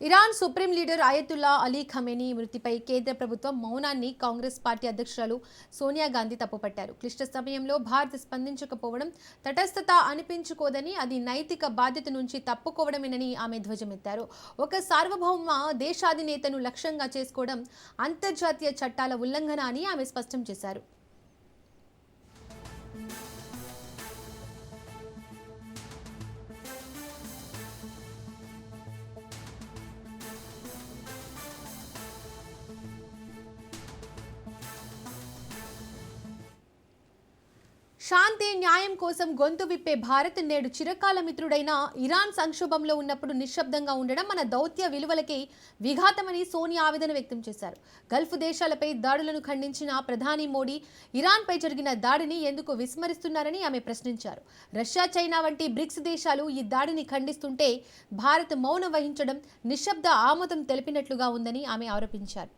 Iran supreme leader Ayatollah Ali Khamenei మృతిపై కేంద్ర ప్రభుత్వం మౌనాన్ని కాంగ్రెస్ పార్టీ అధ్యక్షురాలు సోనియా గాంధీ తప్పుపట్టారు. క్లిష్ట సమయంలో భారత్ స్పందించకపోవడం తటస్థత అనిపించుకోదని, అది నైతిక బాధ్యత నుంచి తప్పుకోవడమేనని ఆమె ధ్వజమెత్తారు. ఒక సార్వభౌమ దేశాధినేతను లక్ష్యంగా చేసుకోవడం అంతర్జాతీయ చట్టాల ఉల్లంఘన అని ఆమె స్పష్టం చేశారు. శాంతి, న్యాయం కోసం గొంతు విప్పే భారత్ నేడు చిరకాల మిత్రుడైన ఇరాన్ సంక్షోభంలో ఉన్నప్పుడు నిశ్శబ్దంగా ఉండడం మన దౌత్య విలువలకి విఘాతమని సోనియా ఆవేదన వ్యక్తం చేశారు. గల్ఫ్ దేశాలపై దాడులను ఖండించిన ప్రధాని మోడీ ఇరాన్పై జరిగిన దాడిని ఎందుకు విస్మరిస్తున్నారని ఆమె ప్రశ్నించారు. రష్యా, చైనా వంటి బ్రిక్స్ దేశాలు ఈ దాడిని ఖండిస్తుంటే భారత్ మౌనం వహించడం నిశ్శబ్ద ఆమోదం తెలిపినట్లుగా ఉందని ఆమె ఆరోపించారు.